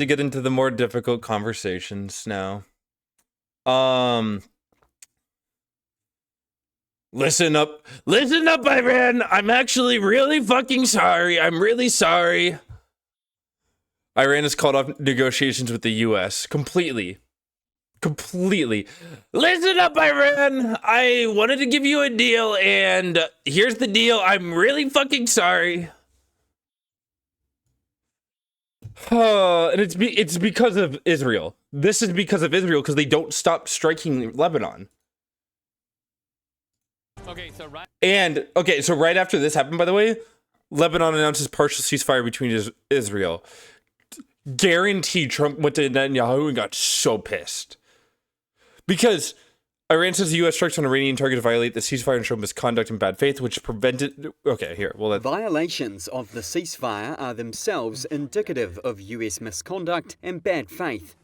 To get into the more difficult conversations now. Listen up, Iran. I'm actually really fucking sorry. I'm really sorry. Iran has called off negotiations with the US completely. Listen up, Iran. I wanted to give you a deal, and here's the deal. I'm really fucking sorry. And it's because of Israel. This is because of Israel, because they don't stop striking Lebanon. So right after this happened, by the way, Lebanon announces partial ceasefire between Israel. Guaranteed Trump went to Netanyahu and got so pissed. Because Iran says the U.S. strikes on Iranian targets violate the ceasefire and show misconduct and bad faith, which prevented... Okay, here. Well, Violations of the ceasefire are themselves indicative of U.S. misconduct and bad faith,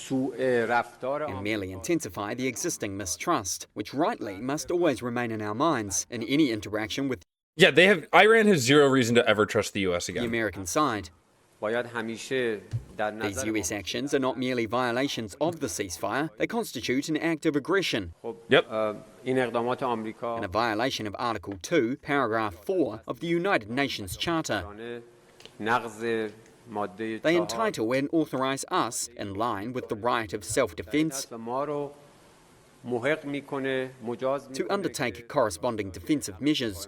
and merely intensify the existing mistrust, which rightly must always remain in our minds in any interaction with Iran has zero reason to ever trust the U.S. again. the American side. These US actions are not merely violations of the ceasefire, they constitute an act of aggression. Yep. And a violation of Article 2, Paragraph 4 of the United Nations Charter. They entitle and authorize us, in line with the right of self-defense, to undertake corresponding defensive measures.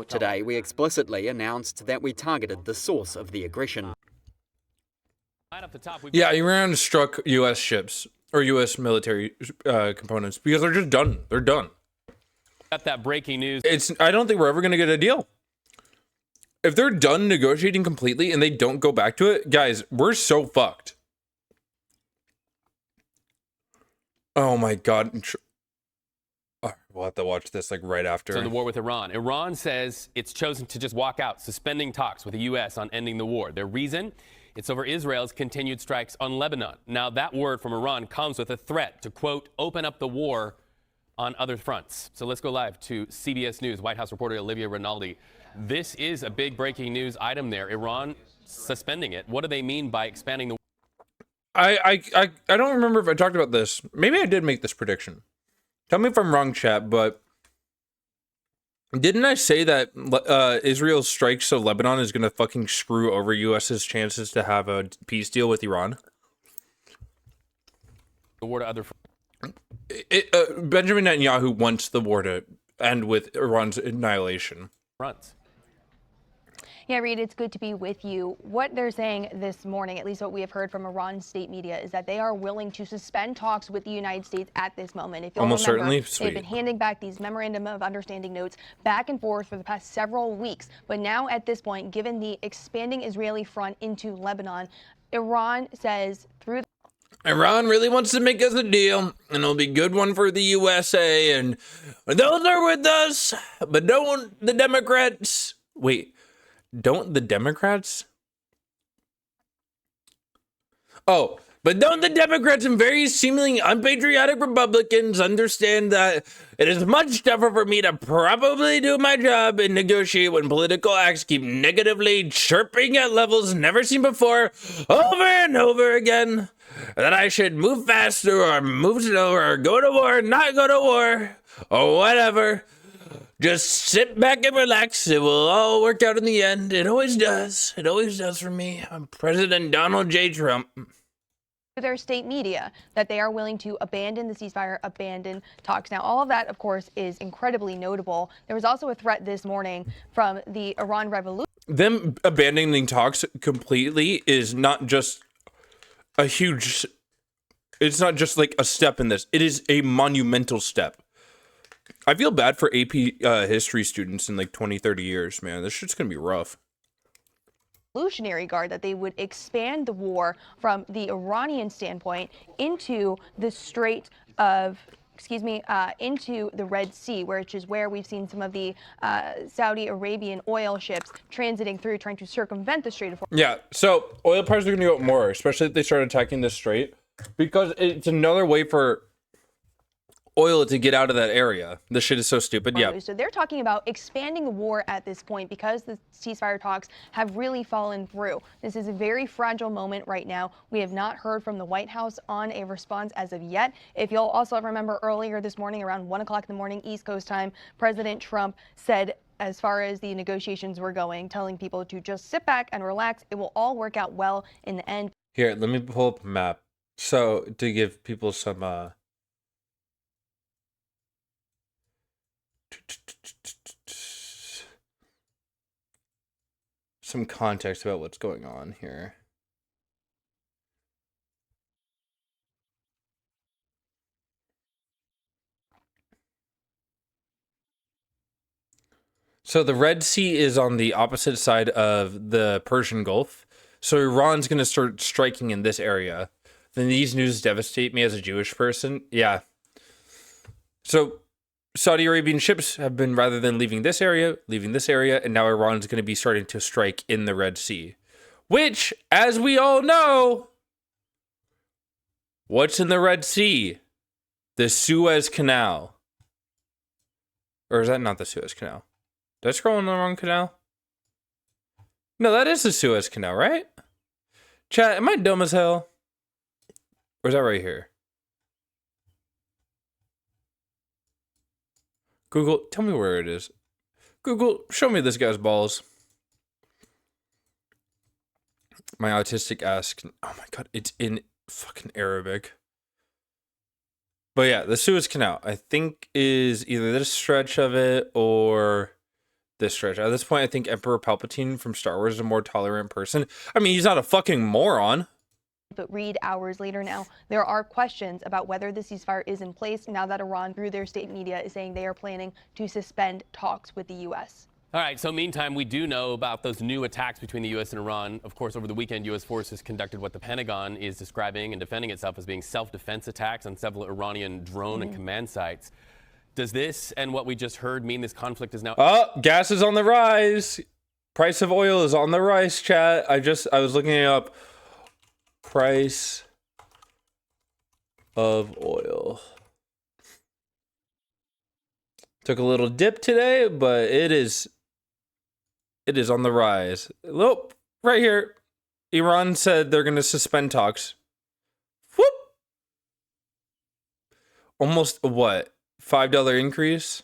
Today, we explicitly announced that we targeted the source of the aggression. Yeah, Iran struck U.S. ships or U.S. military components because they're just done. They're done. Got that breaking news. I don't think we're ever going to get a deal. If they're done negotiating completely and they don't go back to it, guys, we're so fucked. Oh my God. We'll have to watch this like right after. So the war with Iran. Iran says it's chosen to just walk out, suspending talks with the U.S. on ending the war. Their reason? It's over Israel's continued strikes on Lebanon. Now, that word from Iran comes with a threat to, quote, open up the war on other fronts. So let's go live to CBS News, White House reporter Olivia Rinaldi. This is a big breaking news item there. Iran suspending it. What do they mean by expanding the war? I don't remember if I talked about this. Maybe I did make this prediction. Tell me if I'm wrong, chat, but didn't I say that Israel's strikes of Lebanon is going to fucking screw over U.S.'s chances to have a peace deal with Iran? The war to other Benjamin Netanyahu wants the war to end with Iran's annihilation. fronts. Yeah, Reed, it's good to be with you. What they're saying this morning, at least what we have heard from Iran state media, is that they are willing to suspend talks with the United States at this moment. If you'll Almost remember, certainly. Sweet. they've been handing back these memorandum of understanding notes back and forth for the past several weeks. But now at this point, given the expanding Israeli front into Lebanon, Iran says through Iran really wants to make us a deal, and it'll be a good one for the USA, and those are with us, but don't the Democrats... Wait. Don't the Democrats? Oh, but don't the Democrats and very seemingly unpatriotic Republicans understand that it is much tougher for me to probably do my job and negotiate when political acts keep negatively chirping at levels never seen before, over and over again, that I should move faster or move slower or go to war, not go to war, or whatever. Just sit back and relax. It will all work out in the end. It always does. It always does for me. I'm President Donald J. Trump. their state media that they are willing to abandon the ceasefire, abandon talks. Now, all of that, of course, is incredibly notable. There was also a threat this morning from the Iran Revolution. Them abandoning talks completely is not just a huge... It's not just like a step in this. It is a monumental step. I feel bad for AP history students in like 20, 30 years, man. This shit's gonna be rough. Revolutionary Guard, that they would expand the war from the Iranian standpoint into the Strait of, into the Red Sea, which is where we've seen some of the Saudi Arabian oil ships transiting through, trying to circumvent the Strait of Hormuz. Yeah, so oil prices are going to go up more, especially if they start attacking this strait, because it's another way for oil to get out of that area. This shit is so stupid. Yeah. So they're talking about expanding the war at this point because the ceasefire talks have really fallen through. This is a very fragile moment right now. We have not heard from the White House on a response as of yet. If you'll also remember earlier this morning around 1 o'clock in the morning East Coast time, President Trump said as far as the negotiations were going, telling people to just sit back and relax. It will all work out well in the end. Here, let me pull up a map. So to give people some context about what's going on here. So the Red Sea is on the opposite side of the Persian Gulf. So Iran's going to start striking in this area. Then these news devastate me as a Jewish person. Yeah. So Saudi Arabian ships have been, rather than leaving this area, and now Iran's going to be starting to strike in the Red Sea. Which, as we all know, what's in the Red Sea? The Suez Canal. Or is that not the Suez Canal? Did I scroll on the wrong canal? No, that is the Suez Canal, right? Chat, am I dumb as hell? Or is that right here? Google, tell me where it is. Google, show me this guy's balls. My autistic ass. Oh my god, it's in fucking Arabic. But yeah, the Suez Canal, I think, is either this stretch of it or this stretch. At this point, I think Emperor Palpatine from Star Wars is a more tolerant person. I mean, he's not a fucking moron. But read hours later now, there are questions about whether the ceasefire is in place now that Iran, through their state media, is saying they are planning to suspend talks with the U.S. All right, so meantime, we do know about those new attacks between the U.S. and Iran. Of course, over the weekend, U.S. forces conducted what the Pentagon is describing and defending itself as being self-defense attacks on several Iranian drone and command sites. Does this and what we just heard mean this conflict is now... Oh, gas is on the rise. Price of oil is on the rise, chat. I was looking it up. Price of oil. Took a little dip today, but it is on the rise. Look, right here. Iran said they're going to suspend talks. Whoop. Almost what? $5 increase?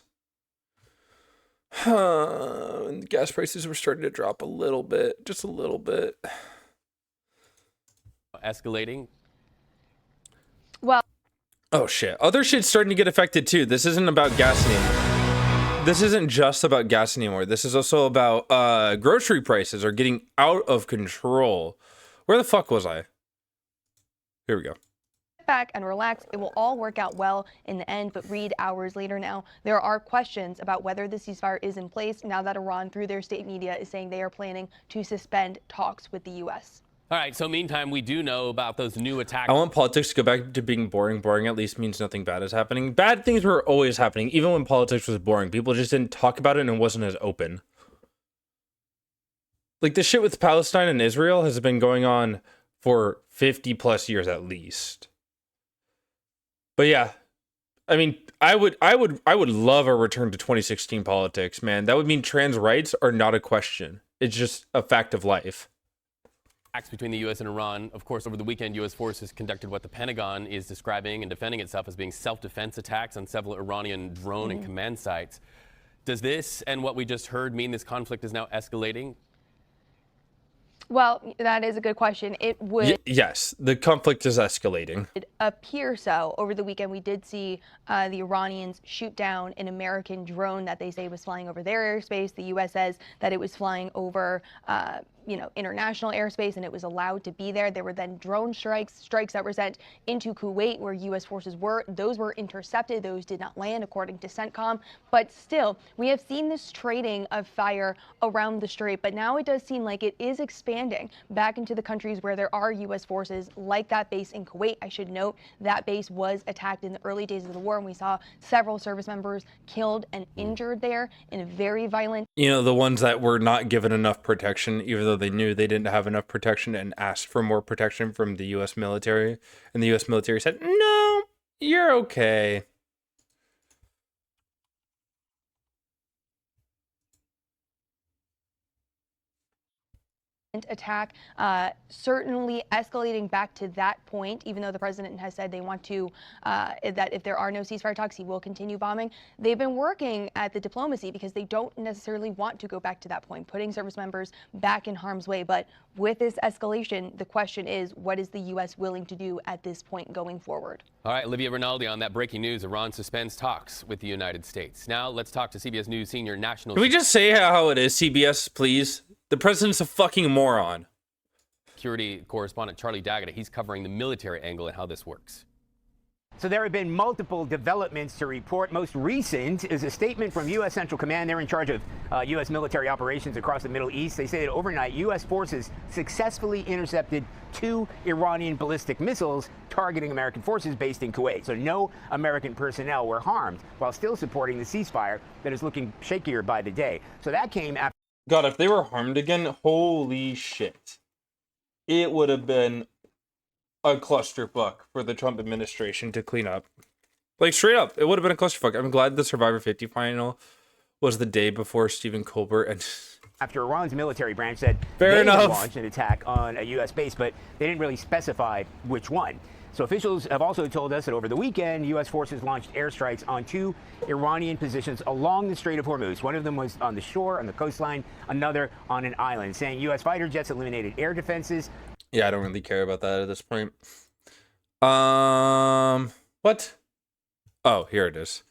Gas prices were starting to drop a little bit. Just a little bit. Escalating. Well, oh shit. Other shit's starting to get affected too. This isn't about gas anymore. This isn't just about gas anymore. This is also about grocery prices are getting out of control. Where the fuck was I? Here we go. Back and relax. It will all work out well in the end, but read hours later now, there are questions about whether the ceasefire is in place now that Iran, through their state media, is saying they are planning to suspend talks with the U.S. All right, so meantime, we do know about those new attacks. I want politics to go back to being boring. Boring at least means nothing bad is happening. Bad things were always happening, even when politics was boring. People just didn't talk about it and it wasn't as open. Like the shit with Palestine and Israel has been going on for 50 plus years at least. But yeah, I mean, I would love a return to 2016 politics, man. That would mean trans rights are not a question. It's just a fact of life. Between the U.S. and Iran. Of course, over the weekend, U.S. forces conducted what the Pentagon is describing and defending itself as being self-defense attacks on several Iranian drone and command sites. Does this and what we just heard mean this conflict is now escalating? Well, that is a good question. It would yes, the conflict is escalating. Appear so. Over the weekend, we did see the Iranians shoot down an American drone that they say was flying over their airspace. The U.S. says that it was flying over international airspace and it was allowed to be there. There were then drone strikes that were sent into Kuwait where U.S. forces were. Those were intercepted. Those did not land, according to CENTCOM. But still, we have seen this trading of fire around the strait. But now it does seem like it is expanding back into the countries where there are U.S. forces, like that base in Kuwait. I should note that base was attacked in the early days of the war, and we saw several service members killed and injured there in a very violent... You know, the ones that were not given enough protection, even though they knew they didn't have enough protection and asked for more protection from the U.S. military. And the U.S. military said, no, you're okay. attack, certainly escalating back to that point, even though the president has said they want to, that if there are no ceasefire talks, he will continue bombing. They've been working at the diplomacy because they don't necessarily want to go back to that point, putting service members back in harm's way. But with this escalation, the question is, what is the U.S. willing to do at this point going forward? All right, Livia Rinaldi on that breaking news. Iran suspends talks with the United States. Now let's talk to CBS News senior national. Can we just say how it is, CBS, please? The president's a fucking moron. Security correspondent Charlie Daggett. He's covering the military angle and how this works. So there have been multiple developments to report. Most recent is a statement from U.S. Central Command. They're in charge of U.S. military operations across the Middle East. They say that overnight, U.S. forces successfully intercepted 2 Iranian ballistic missiles targeting American forces based in Kuwait. So no American personnel were harmed, while still supporting the ceasefire that is looking shakier by the day. So that came after. God, if they were harmed again, holy shit. It would have been a clusterfuck for the Trump administration to clean up. Like, straight up, it would have been a clusterfuck. I'm glad the Survivor 50 final was the day before Stephen Colbert and... After Iran's military branch said Fair they enough. launched an attack on a U.S. base, but they didn't really specify which one. So officials have also told us that over the weekend, U.S. forces launched airstrikes on 2 Iranian positions along the Strait of Hormuz. One of them was on the shore, on the coastline, another on an island, saying U.S. fighter jets eliminated air defenses. Yeah, I don't really care about that at this point. What? Oh, here it is.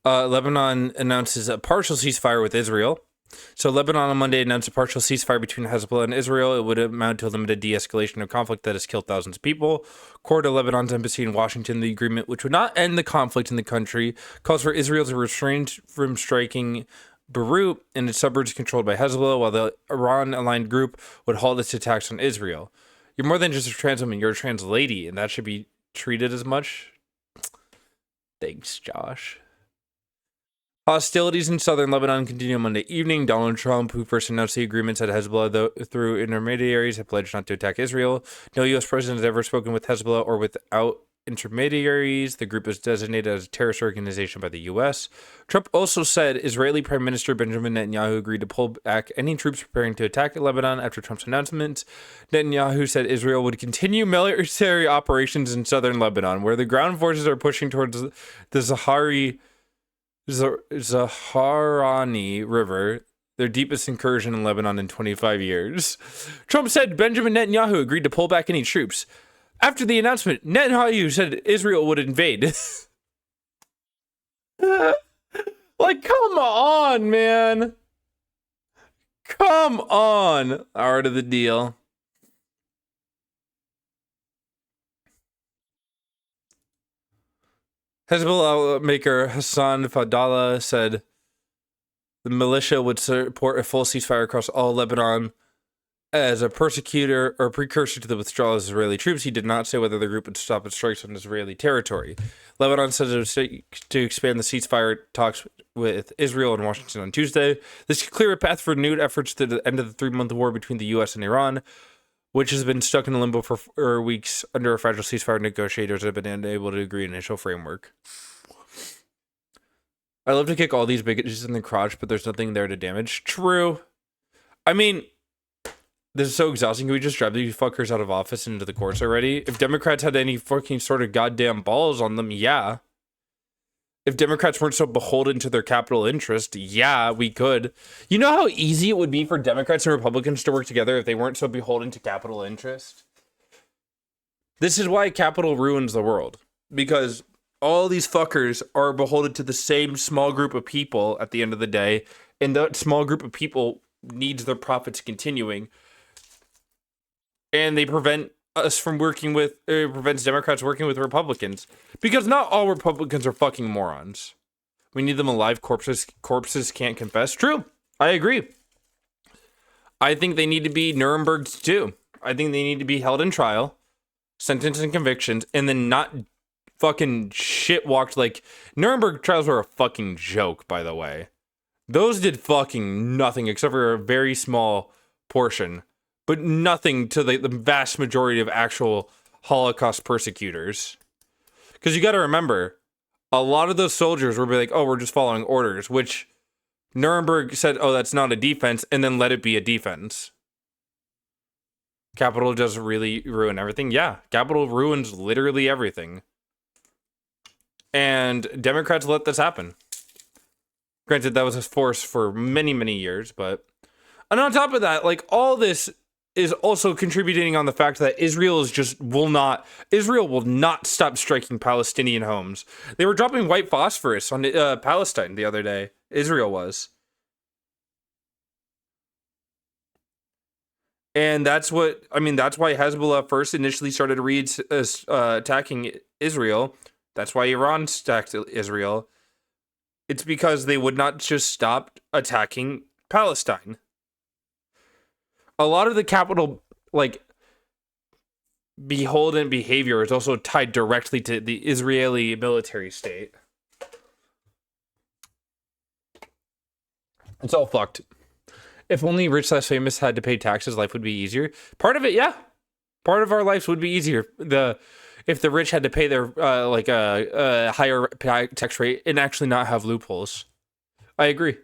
Lebanon announces a partial ceasefire with Israel. So Lebanon on Monday announced a partial ceasefire between Hezbollah and Israel. It would amount to a limited de-escalation of conflict that has killed thousands of people. According to Lebanon's embassy in Washington, the agreement, which would not end the conflict in the country, calls for Israel to refrain from striking Beirut and its suburbs controlled by Hezbollah, while the Iran-aligned group would halt its attacks on Israel. You're more than just a trans woman, you're a trans lady, and that should be treated as much. Thanks, Josh. Hostilities in southern Lebanon continue Monday evening. Donald Trump, who first announced the agreement, said Hezbollah, through intermediaries, had pledged not to attack Israel. No U.S. president has ever spoken with Hezbollah or without intermediaries. The group is designated as a terrorist organization by the U.S. Trump also said Israeli Prime Minister Benjamin Netanyahu agreed to pull back any troops preparing to attack Lebanon after Trump's announcement. Netanyahu said Israel would continue military operations in southern Lebanon, where the ground forces are pushing towards the Zaharani River, their deepest incursion in Lebanon in 25 years. Trump said Benjamin Netanyahu agreed to pull back any troops. After the announcement, Netanyahu said Israel would invade. Like, come on, man. Come on. Art of the deal. Hezbollah maker Hassan Fadallah said the militia would support a full ceasefire across all Lebanon as a persecutor or precursor to the withdrawal of Israeli troops. He did not say whether the group would stop its strikes on Israeli territory. Lebanon says it was to expand the ceasefire talks with Israel and Washington on Tuesday. This could clear a path for renewed efforts to the end of the 3-month war between the U.S. and Iran, which has been stuck in limbo for weeks under a fragile ceasefire. Negotiators have been unable to agree on an initial framework. I love to kick all these bigots in the crotch, but there's nothing there to damage. True. I mean, this is so exhausting. Can we just drive these fuckers out of office and into the courts already? If Democrats had any fucking sort of goddamn balls on them, yeah. If Democrats weren't so beholden to their capital interest, yeah, we could. You know how easy it would be for Democrats and Republicans to work together if they weren't so beholden to capital interest? This is why capital ruins the world. Because all these fuckers are beholden to the same small group of people at the end of the day, and that small group of people needs their profits continuing. And they prevent us from working with, prevents Democrats working with Republicans. Because not all Republicans are fucking morons. We need them alive. Corpses can't confess. True. I agree. I think they need to be Nuremberged too. I think they need to be held in trial, sentenced and convictions, and then not fucking shit walked. Like, Nuremberg trials were a fucking joke, by the way. Those did fucking nothing except for a very small portion. But nothing to the vast majority of actual Holocaust persecutors. Because you got to remember, a lot of those soldiers were like, oh, we're just following orders, which Nuremberg said, oh, that's not a defense, and then let it be a defense. Capital does really ruin everything. Yeah, capital ruins literally everything. And Democrats let this happen. Granted, that was a force for many, many years, but... And on top of that, like, all this is also contributing on the fact that Israel will not stop striking Palestinian homes. They were dropping white phosphorus on Palestine the other day. Israel was. And that's why Hezbollah first initially started attacking Israel. That's why Iran attacked Israel. It's because they would not just stop attacking Palestine. A lot of the capital, like, beholden behavior is also tied directly to the Israeli military state. It's all fucked. If only rich/famous had to pay taxes, life would be easier. Part of it, yeah. Part of our lives would be easier. If the rich had to pay their higher tax rate and actually not have loopholes. I agree.